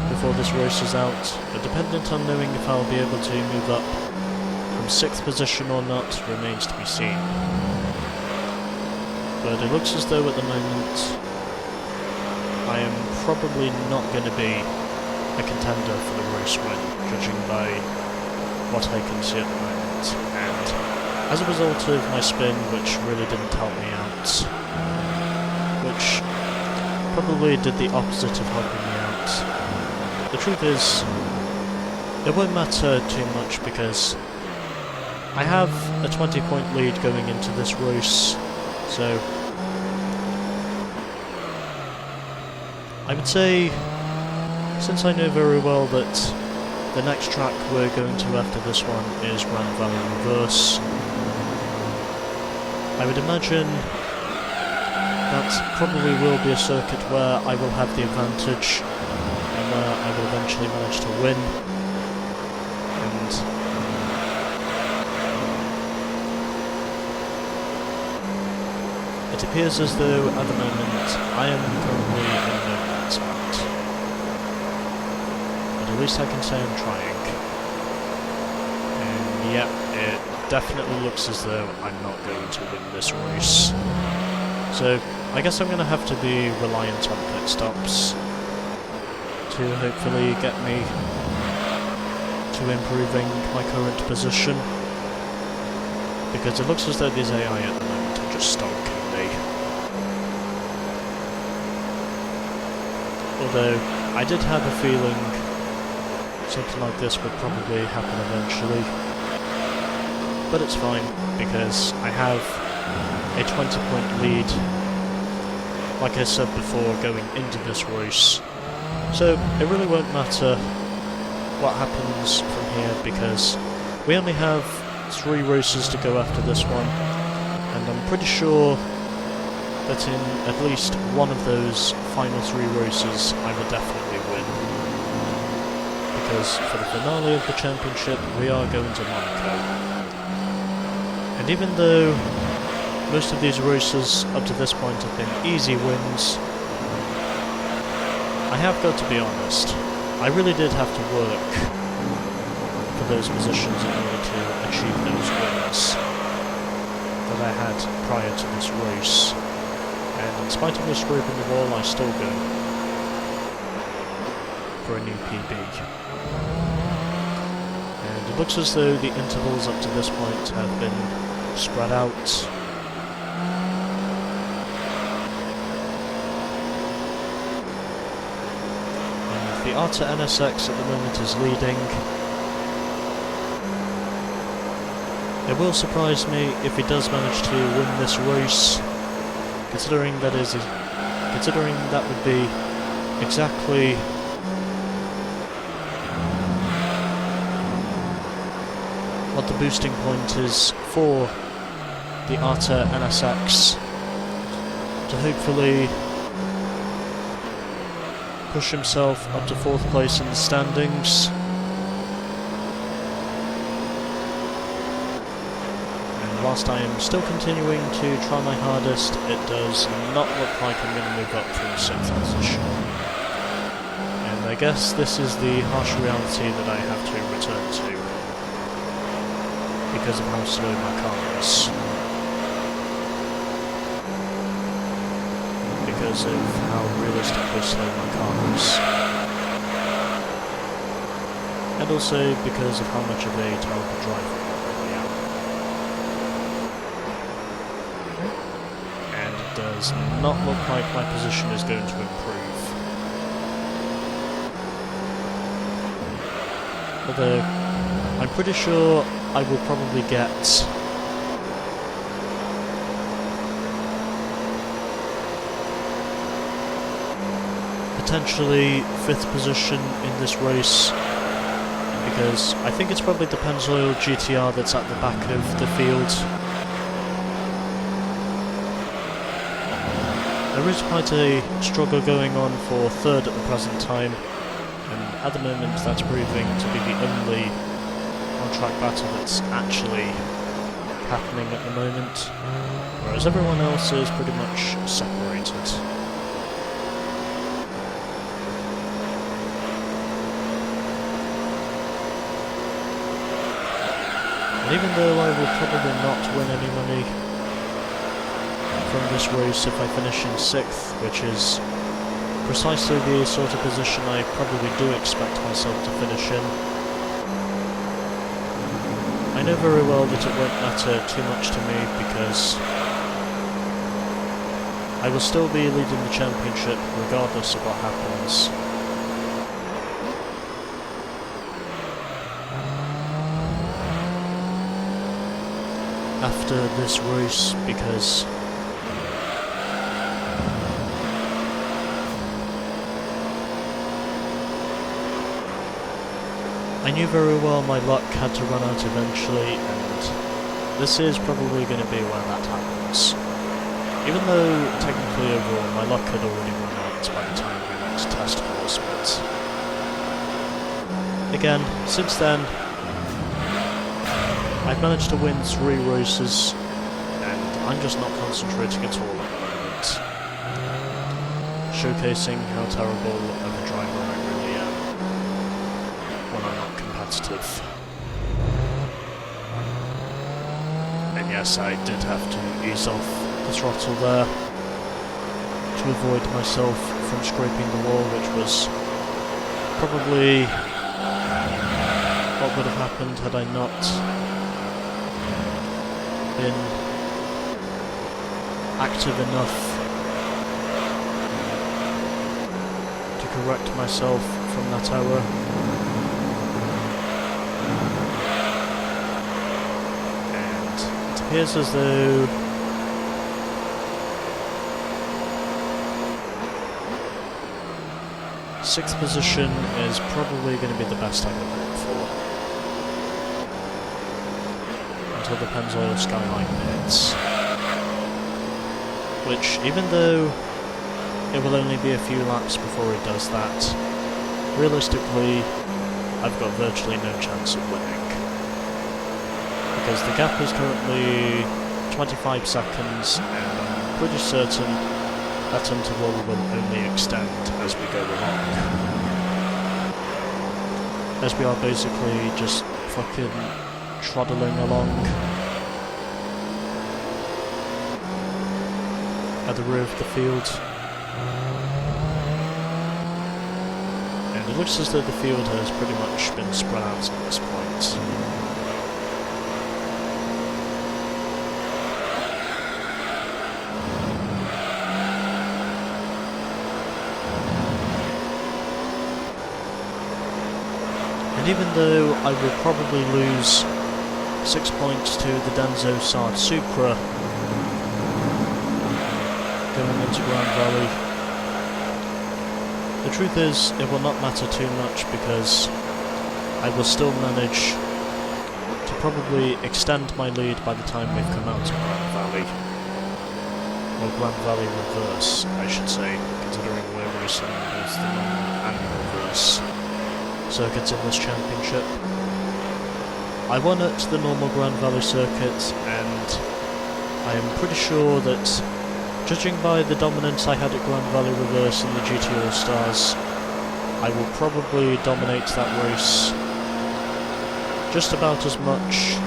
Speaker 1: before this race is out, but dependent on knowing if I'll be able to move up from 6th position or not remains to be seen. But it looks as though at the moment I am probably not going to be a contender for the race win, judging by what I can see at the moment. And as a result of my spin, which really didn't help me out, which probably did the opposite of helping me out, the truth is, it won't matter too much because I have a 20-point lead going into this race, so I would say, since I know very well that the next track we're going to after this one is Gran Reverse, I would imagine that probably will be a circuit where I will have the advantage and where I will eventually manage to win. And it appears as though at the moment I am currently in no man's land. But at least I can say I'm trying. And yeah, it definitely looks as though I'm not going to win this race. So I guess I'm going to have to be reliant on pit stops to hopefully get me to improving my current position, because it looks as though these AI at the moment are just stalking me. Although I did have a feeling something like this would probably happen eventually, but it's fine because I have a 20-point lead, like I said before, going into this race. So it really won't matter what happens from here, because we only have 3 races to go after this one, and I'm pretty sure that in at least one of those final 3 races I will definitely win. Because for the finale of the championship we are going to Monaco. And even though most of these races up to this point have been easy wins, I have got to be honest, I really did have to work for those positions in order to achieve those wins that I had prior to this race. And in spite of me scraping the wall, I still go for a new PB. And it looks as though the intervals up to this point have been spread out. The Arta NSX at the moment is leading. It will surprise me if he does manage to win this race, considering that would be exactly what the boosting point is for the Arta NSX to hopefully push himself up to 4th place in the standings. And whilst I am still continuing to try my hardest, it does not look like I'm going to move up from 6th position. And I guess this is the harsh reality that I have to return to, because of how slow my car is. Because of how realistically slow my car is. And also because of how much of a terrible driver I really am. And it does not look like my position is going to improve. Although, I'm pretty sure I will probably get potentially 5th position in this race, because I think it's probably the Pennzoil GTR that's at the back of the field. There is quite a struggle going on for 3rd at the present time, and at the moment that's proving to be the only on-track battle that's actually happening at the moment, whereas everyone else is pretty much separated. And even though I will probably not win any money from this race if I finish in 6th, which is precisely the sort of position I probably do expect myself to finish in, I know very well that it won't matter too much to me, because I will still be leading the championship regardless of what happens. After this race, because I knew very well my luck had to run out eventually, and this is probably going to be where that happens. Even though technically overall my luck had already run out by the time we went to test course, but again, since then I've managed to win 3 races, and I'm just not concentrating at all at the moment, showcasing how terrible of a driver I really am when I'm not competitive. And yes, I did have to ease off the throttle there to avoid myself from scraping the wall, which was probably what would have happened had I not been active enough to correct myself from that error. And it appears as though sixth position is probably going to be the best I can hope for. Until the Pennzoil Skyline hits. Which, even though it will only be a few laps before it does that, realistically, I've got virtually no chance of winning. Because the gap is currently 25 seconds, and I'm pretty certain that interval will only extend as we go along. As we are basically just fucking trundling along at the rear of the field. And it looks as though the field has pretty much been spread out at this point. And even though I will probably lose 6 points to the Denso Sard Supra going into Gran Valley, the truth is it will not matter too much, because I will still manage to probably extend my lead by the time we've come out of Gran Valley. Or Gran Valley Reverse, I should say, considering we're racing both the non and reverse circuits in this championship. I I won at the normal Grand Valley circuit, and I am pretty sure that, judging by the dominance I had at Grand Valley Reverse in the GT All-Stars, I will probably dominate that race just about as much.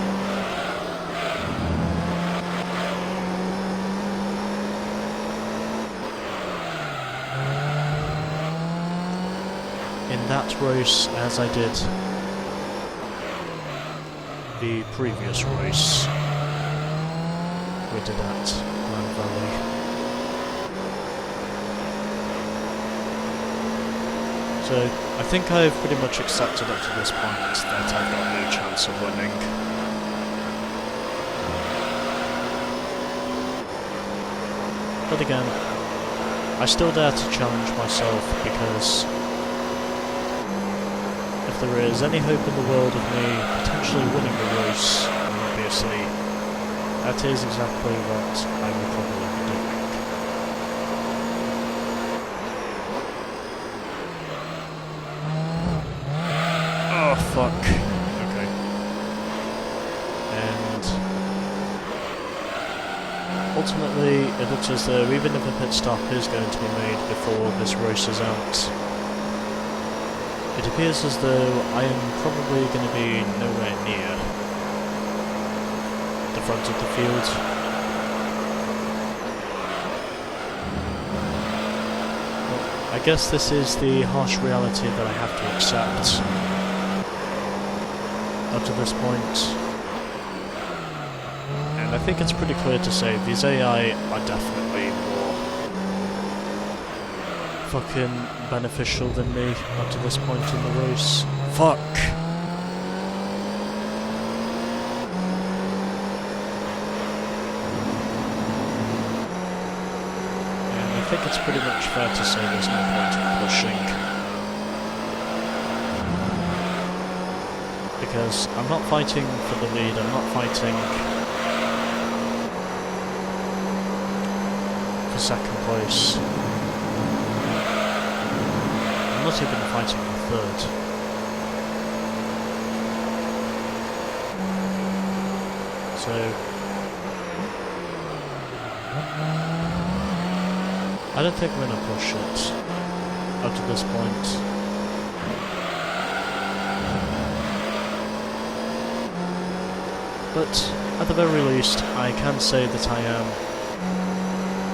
Speaker 1: In that race as I did the previous race we did at Gran Valley. So I think I've pretty much accepted up to this point that I've got no chance of winning. But again, I still dare to challenge myself, because if there is any hope in the world of me potentially winning the race, then obviously that is exactly what I will probably be doing. Oh fuck. Okay. And ultimately it looks as though even if a pit stop is going to be made before this race is out, it appears as though I am probably going to be nowhere near the front of the field. Well, I guess this is the harsh reality that I have to accept up to this point. And I think it's pretty clear to say these AI are definitely more fucking beneficial than me up to this point in the race. Fuck! And I think it's pretty much fair to say there's no point in pushing. Because I'm not fighting for the lead, I'm not fighting for second place. I'm not even fighting for third. So I don't think I'm going to push it up to this point. But at the very least, I can say that I am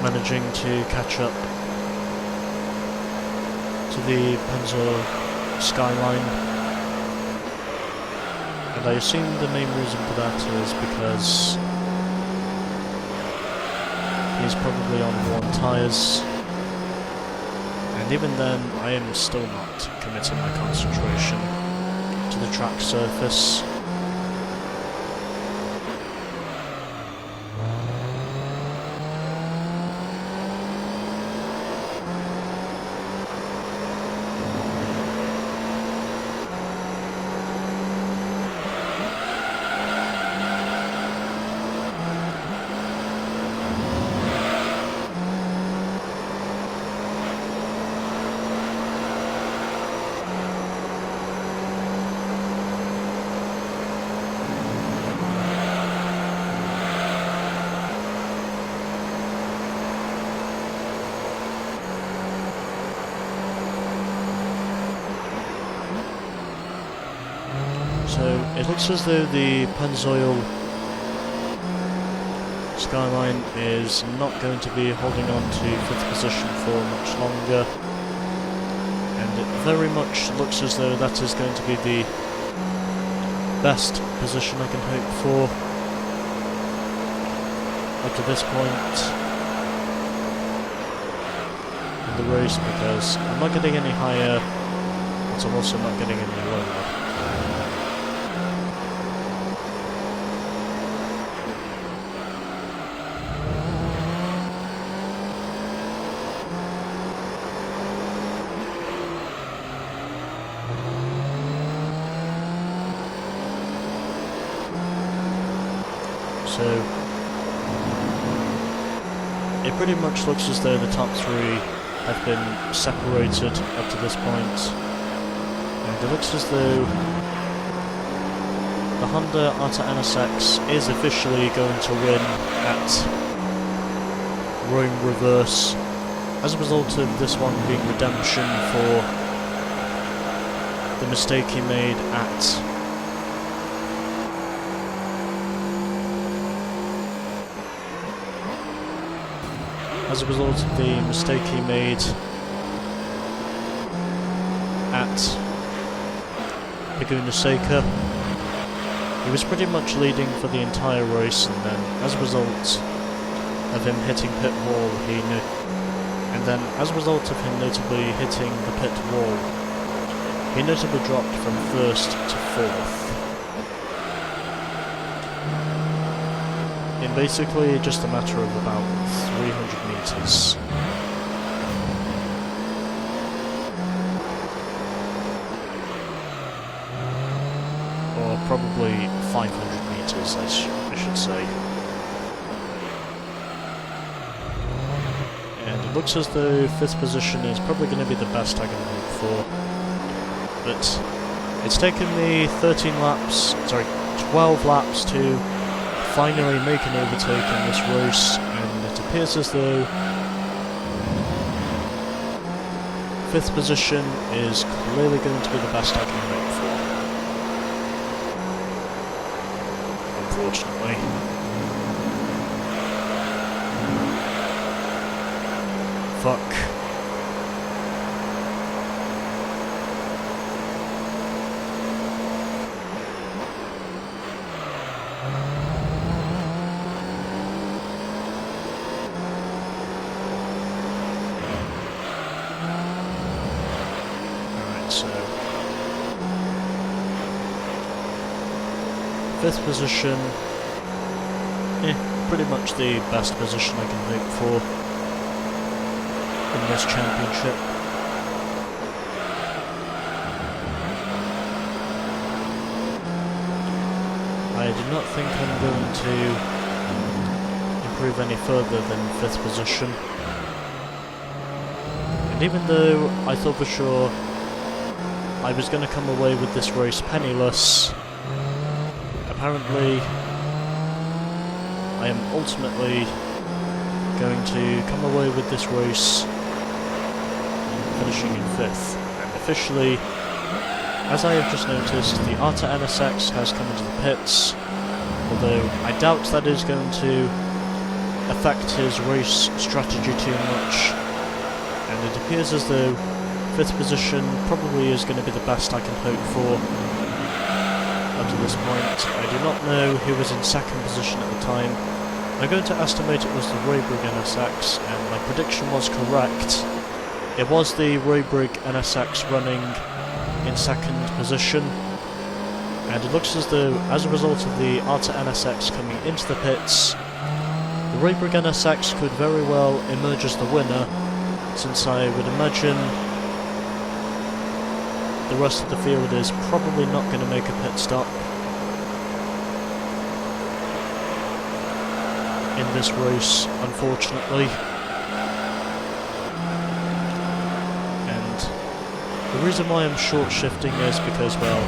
Speaker 1: managing to catch up to the Penzo skyline, and I assume the main reason for that is because he's probably on worn tyres, and even then I am still not committing my concentration to the track surface. So it looks as though the Pennzoil skyline is not going to be holding on to 5th position for much longer, and it very much looks as though that is going to be the best position I can hope for up to this point in the race, because I'm not getting any higher, but I'm also not getting any lower. So it pretty much looks as though the top 3 have been separated up to this point, and it looks as though the Honda Arta NSX is officially going to win at Rome Reverse, as a result of this one being redemption for the mistake he made at Laguna Seca. He was pretty much leading for the entire race, and then as a result of him hitting pit wall, notably hitting the pit wall, he notably dropped from first to fourth. In basically just a matter of about 300 meters. Or probably 500 meters, I should say. And it looks as though 5th position is probably going to be the best I can hope for. But it's taken me 12 laps to finally make an overtake in this race, and it appears as though 5th position is clearly going to be the best I can hope for. Unfortunately. Fuck. So 5th position, pretty much the best position I can hope for in this championship. I do not think I'm going to improve any further than 5th position. And even though I thought for sure I was going to come away with this race penniless, apparently I am ultimately going to come away with this race finishing in 5th. And officially, as I have just noticed, the Arta NSX has come into the pits, although I doubt that is going to affect his race strategy too much, and it appears as though 5th position probably is going to be the best I can hope for up to this point. I do not know who was in 2nd position at the time. I'm going to estimate it was the Roybrig NSX, and my prediction was correct. It was the Roybrig NSX running in 2nd position, and it looks as though, as a result of the Arta NSX coming into the pits, the Roybrig NSX could very well emerge as the winner, since I would imagine the rest of the field is probably not going to make a pit stop in this race, unfortunately. And the reason why I'm short shifting is because, well,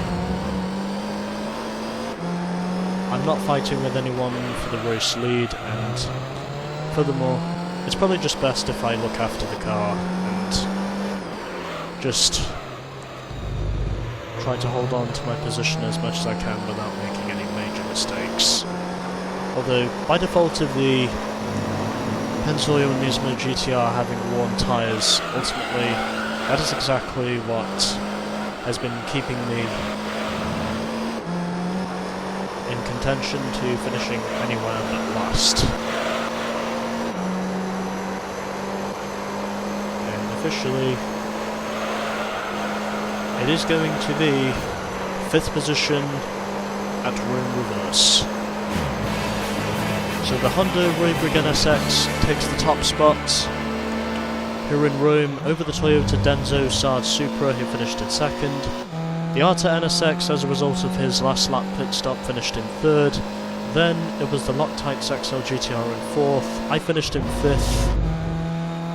Speaker 1: I'm not fighting with anyone for the race lead, and furthermore, it's probably just best if I look after the car and just try to hold on to my position as much as I can without making any major mistakes. Although, by default of the Turismo GTR having worn tyres, ultimately, that is exactly what has been keeping me in contention to finishing anywhere but last. And officially, it is going to be 5th position at Rome Reverse. So the Honda Roybrig NSX takes the top spot here in Rome over the Toyota ToyotaCastrolTom'sSupra, who finished in 2nd. The Arta NSX, as a result of his last lap pit stop, finished in 3rd. Then it was the Loctite XL GTR in 4th. I finished in 5th.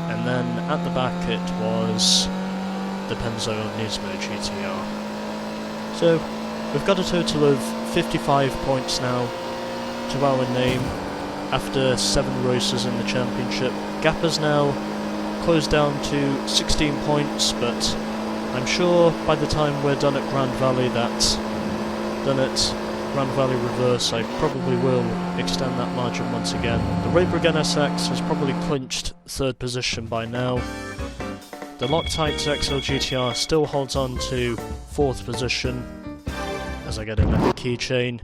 Speaker 1: And then at the back it was the Turismo GTR. So, we've got a total of 55 points now to our name after 7 races in the championship. Gap has now closed down to 16 points, but I'm sure by the time we're done at Grand Valley Grand Valley Reverse, I probably will extend that margin once again. The Raybriggen SX has probably clinched 3rd position by now. The Loctite XL GTR still holds on to 4th position as I get in at the keychain.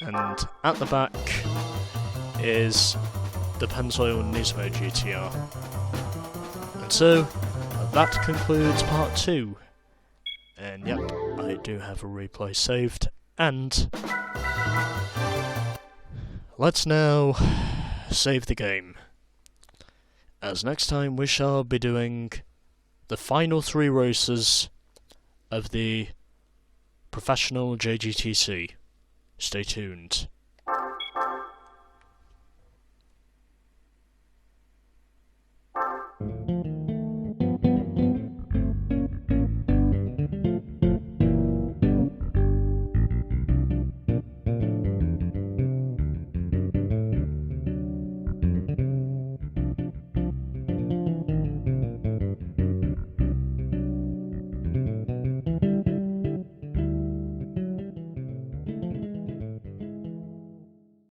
Speaker 1: And at the back is the Pennzoil Nismo GTR. And so, that concludes part 2. And yep, I do have a replay saved. And let's now save the game, as next time we shall be doing the final 3 races of the Professional JGTC. Stay tuned.